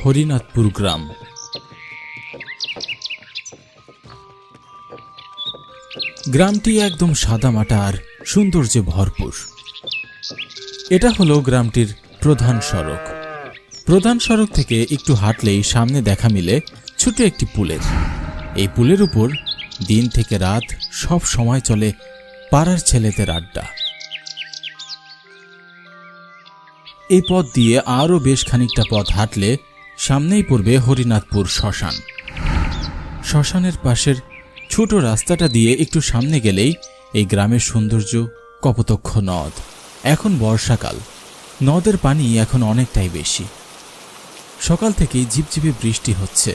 হরিনাথপুর গ্রাম। গ্রামটি একদম সাদামাটা আর সৌন্দর্যে ভরপুর। এটা হলো গ্রামটির প্রধান সড়ক। প্রধান সড়ক থেকে একটু হাঁটলেই সামনে দেখা মিলে ছোট একটি পুলের। এই পুলের উপর দিন থেকে রাত সব সময় চলে পাড়ার ছেলেদের আড্ডা। এই পথ দিয়ে আরও বেশ খানিকটা পথ হাঁটলে সামনেই পড়বে হরিনাথপুর শ্মশান। শ্মশানের পাশের ছোট রাস্তাটা দিয়ে একটু সামনে গেলেই এই গ্রামের সৌন্দর্য কপোতক্ষ নদ। এখন বর্ষাকাল, নদের পানি এখন অনেকটাই বেশি। সকাল থেকেই ঝিপঝিপে বৃষ্টি হচ্ছে,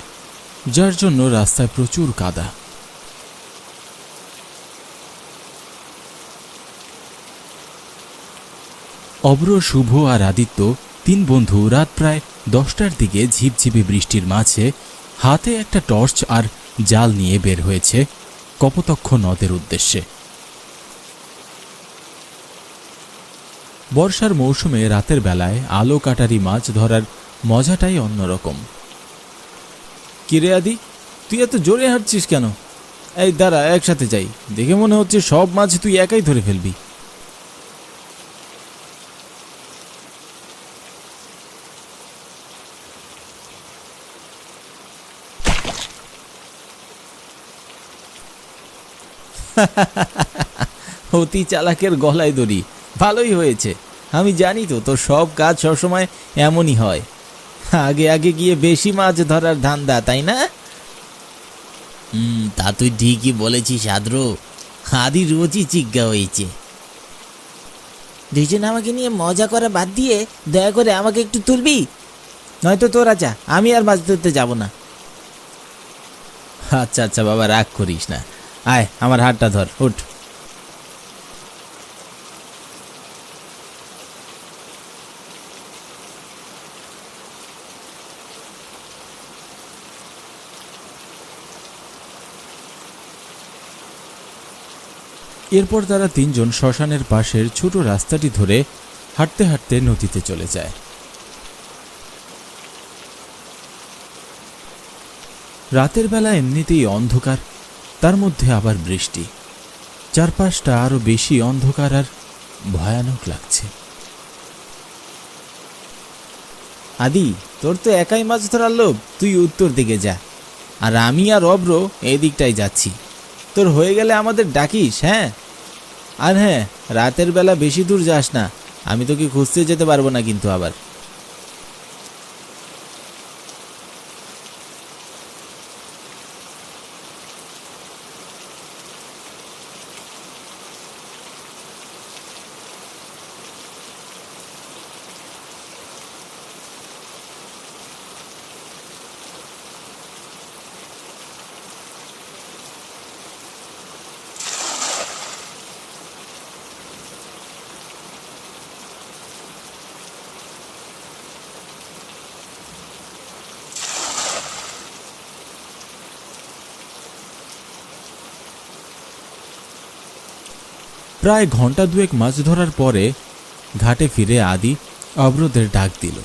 যার জন্য রাস্তায় প্রচুর কাদা। অব্র, শুভ আর আদিত্য তিন বন্ধু রাত প্রায় 10টার দিকে ঝিপঝিপে বৃষ্টির মাঝে হাতে একটা টর্চ আর জাল নিয়ে বের হয়েছে কপোতক্ষ নদের উদ্দেশ্যে। বর্ষার মৌসুমে রাতের বেলায় আলো কাটারি মাছ ধরার মজাটাই অন্যরকম। কিরে আদি, তুই এত জোরে হাঁটছিস কেন? এই দাঁড়া, একসাথে যাই। দেখে মনে হচ্ছে সব মাছ তুই একাই ধরে ফেলবি। অতি চালাকের গলায় দড়ি। ভালোই হয়েছে, আমি জানি তো তোর সব কাজ সবসময় এমনই হয়। আগে আগে গিয়ে বেশি মাছ ধরার ধান্দা, তাই না? তা তুই ঠিকই বলেছিস আদ্র। আদি রোজই চিজ্ঞা হয়েছে। দুইজন আমাকে নিয়ে মজা করা বাদ দিয়ে দয়া করে আমাকে একটু তুলবি, নয়তো তোরা যা, আমি আর মাছ ধরতে যাব না। আচ্ছা আচ্ছা বাবা, রাগ করিস না। আয়, আমার হাতটা ধর, উঠ। এরপর তারা তিনজন শ্মশানের পাশের ছোট রাস্তাটি ধরে হাঁটতে হাঁটতে নদীতে চলে যায়। রাতের বেলা এমনিতেই অন্ধকার, তার মধ্যে আবার বৃষ্টি। চারপাশটা আরো বেশি অন্ধকার আর ভয়ানক লাগছে। আদি, তোর তো একাই মাছ ধরার লোভ, তুই উত্তর দিকে যা, আর আমি আর অব্র এদিকটাই যাচ্ছি। তোর হয়ে গেলে আমাদের ডাকিস, হ্যাঁ? আর হ্যাঁ, রাতের বেলা বেশি দূর যাস না, আমি তোকে খুঁজতে যেতে পারবো না কিন্তু আবার। প্রায় ঘন্টা দুয়েক মাছ ধরার পরে ঘাটে ফিরে আদি অব্রদের ডাক দিল।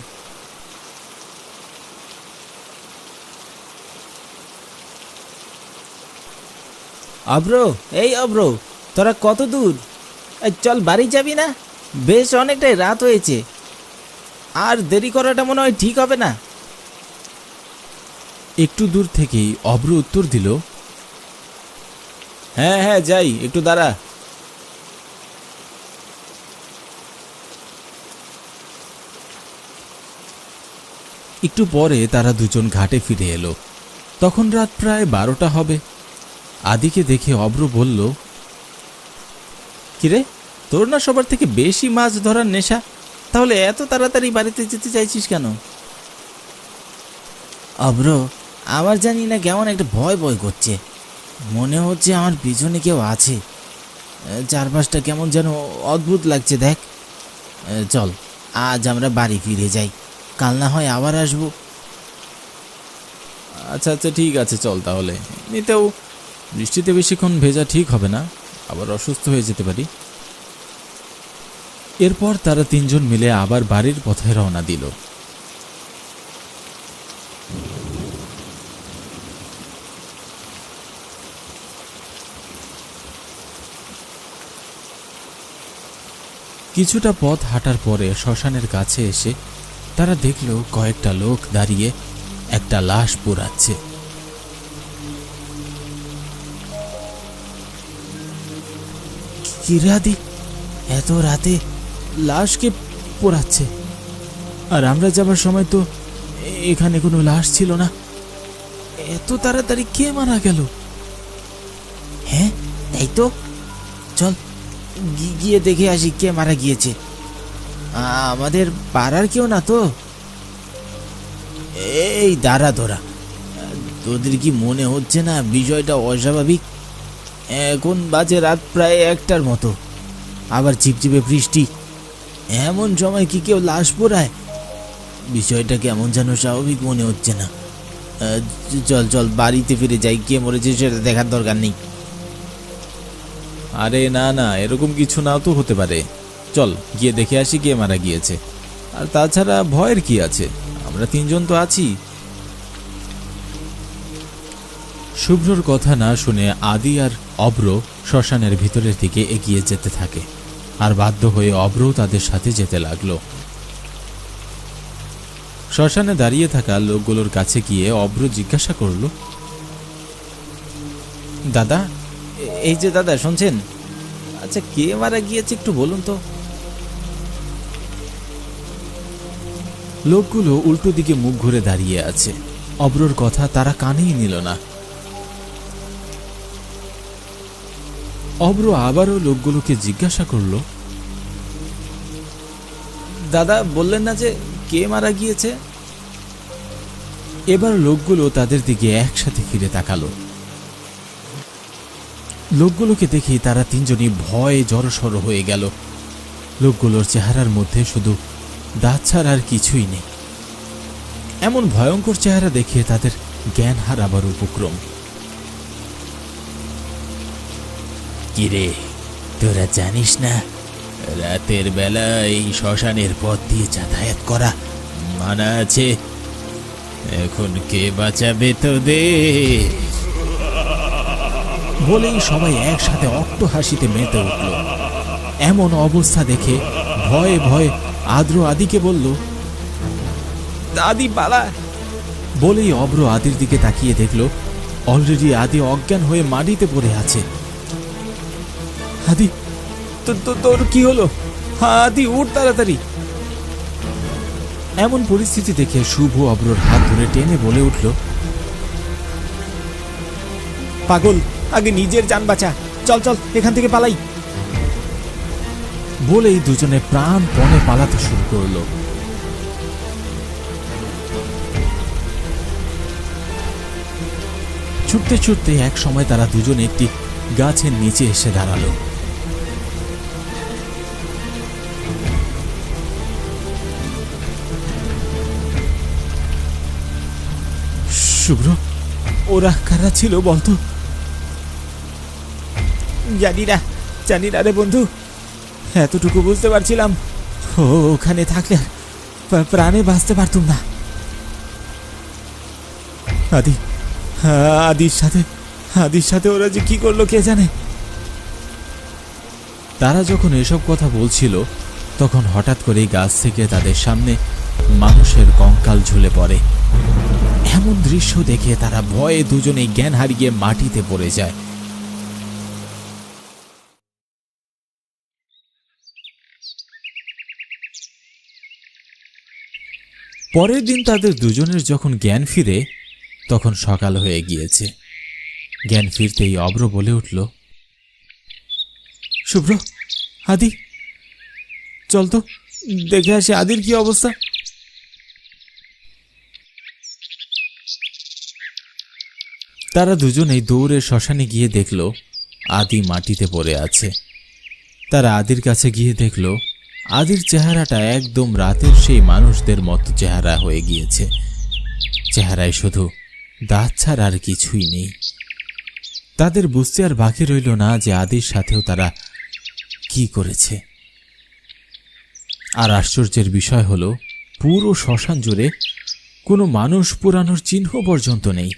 অব্র, এই অব্র, তোরা কত দূর? চল, বাড়ি যাবি না? বেশ অনেকটাই রাত হয়েছে, আর দেরি করাটা মনে হয় ঠিক হবে না। একটু দূর থেকেই অব্র উত্তর দিল, হ্যাঁ হ্যাঁ যাই, একটু দাঁড়া। একটু পরে তারা দুজন ঘাটে ফিরে এলো। তখন রাত প্রায় 12টা হবে। আদিকে দেখে অব্র বলল, কিরে, তোর না সবার থেকে বেশি মাছ ধরার নেশা? তাহলে এত তাড়াতাড়ি বাড়িতে যেতে চাইছিস কেন? অব্র, আমার জানি না কেমন একটা ভয় ভয় করছে। মনে হচ্ছে আমার পিছনে কেউ আছে। চারপাশটা কেমন যেন অদ্ভুত লাগছে। দেখ, চল আজ আমরা বাড়ি ফিরে যাই, কাল না হয় আবার আসবো। আচ্ছা আচ্ছা ঠিক আছে, চল তাহলে। এমনিতেও বৃষ্টিতে বেশিক্ষণ ভেজা ঠিক হবে না, আবার অসুস্থ হয়ে যেতে পারি। এরপর তারা তিনজন মিলে আবার বাড়ির পথে রওনা দিল। কিছুটা পথ হাঁটার পরে শ্মশানের কাছে এসে তারা দেখল কয়েকটা লোক দাঁড়িয়ে একটা লাশ পোড়াচ্ছে। কি রে আদি, এত রাতে লাশকে পোড়াচ্ছে? আর আমরা যাবার সময় তো এখানে কোনো লাশ ছিল না। এত তাড়াতাড়ি কে মারা গেল? হ্যাঁ তাই তো, চল গিয়ে দেখে আসি কে মারা গিয়েছে। আমাদের পাড়ার কেউ না তো? এই দাঁড়া ধরা, তোদের কি মনে হচ্ছে না বিষয়টা অস্বাভাবিক? এখন বাজে রাত প্রায় 1টার মতো, আবার চিপচিপে বৃষ্টি, এমন সময় কি কেউ লাশ পোড়ায়? বিষয়টা কেমন যেন স্বাভাবিক মনে হচ্ছে না। চল চল বাড়িতে ফিরে যাই, কে মরেছে সেটা দেখার দরকার নেই। আরে না না, এরকম কিছু নাও তো হতে পারে। চল গিয়ে দেখে আসি কে মারা গিয়েছে। আর তাছাড়া ভয়ের কি আছে, আমরা তিনজন তো আছি। শুভ্রর কথা না শুনে আদি আর অব্র শ্মশানের ভিতরের দিকে এগিয়ে যেতে থাকে, আর বাধ্য হয়ে অব্রও তাদের সাথে যেতে লাগলো। শ্মশানে দাঁড়িয়ে থাকা লোকগুলোর কাছে গিয়ে অব্র জিজ্ঞাসা করল, দাদা, এই যে দাদা, শুনছেন? আচ্ছা, কে মারা গিয়েছে একটু বলুন তো। লোকগুলো উল্টো দিকে মুখ ঘুরে দাঁড়িয়ে আছে। অব্রর কথা তারা কানেই নিল না। অব্র আবারও লোকগুলোকে জিজ্ঞাসা করল, দাদা বললেন না যে কে মারা গিয়েছে? এবার লোকগুলো তাদের দিকে একসাথে ফিরে তাকালো। লোকগুলোকে দেখে তারা তিনজনই ভয়ে জড়সড় হয়ে গেল। লোকগুলোর চেহারার মধ্যে শুধু দাঁত ছাড়া আর কিছুই নেই। এমন ভয়ঙ্কর চেহারা দেখে তাদের জ্ঞান হারাবার উপক্রম। কিরে, তোরা জানিস না রাতের বেলা এই শ্মশানের পথ দিয়ে যাতায়াত করা মানা আছে? এখন কে বাঁচাবে তোদের? বলেই সবাই একসাথে অট্টহাসিতে মেতে উঠল। এমন অবস্থা দেখে ভয়ে ভয়ে আদ্র আদিকে বলল, আদি পালা। বলেই অব্র আদির দিকে তাকিয়ে দেখল অলরেডি আদি অজ্ঞান হয়ে মাটিতে পড়ে আছে। আদি, তোর কি হলো? আদি উঠ তাড়াতাড়ি। এমন পরিস্থিতি দেখে শুভ অব্রর হাত ধরে টেনে বলে উঠল, পাগল, আগে নিজের জান বাঁচা, চল চল এখান থেকে পালাই। বলেই দুজনে প্রাণপণে পালাতে শুরু করলো। ছুটতে ছুটতে এক সময় তারা দুজনে একটি গাছের নিচে এসে দাঁড়ালো। শুভ্র, ওরা কারা ছিল বলতো? জানি না রে বন্ধু, এতটুকু বুঝতে পারছিলাম, ওখানে থাকলে প্রাণে বাঁচতে পারতুম না। আদির সাথে ওরা যে কি করলো কে জানে। তারা যখন এসব কথা বলছিল তখন হঠাৎ করেই গাছ থেকে তাদের সামনে মানুষের কঙ্কাল ঝুলে পড়ে। এমন দৃশ্য দেখে তারা ভয়ে দুজনেই জ্ঞান হারিয়ে মাটিতে পড়ে যায়। পরের দিন তাদের দুজনের যখন জ্ঞান ফিরে তখন সকাল হয়ে গিয়েছে। জ্ঞান ফিরতেই অব্র বলে উঠল, শুভ্র, আদি, চল তো দেখে আসি আদির কি অবস্থা। তারা দুজনেই দৌড়ে শ্মশানে গিয়ে দেখল আদি মাটিতে পড়ে আছে। তারা আদির কাছে গিয়ে দেখল আদির চেহারাটা একদম রাতের সেই মানুষদের মতো চেহারা হয়ে গিয়েছে। চেহারায় শুধু দাঁত ছাড়া আর কিছুই নেই। তাদের বুঝতে আর বাকি রইল না যে আদির সাথেও তারা কি করেছে। আর আশ্চর্যের বিষয় হলো পুরো শ্মশান জুড়ে কোনো মানুষ পুরানোর চিহ্ন পর্যন্ত নেই।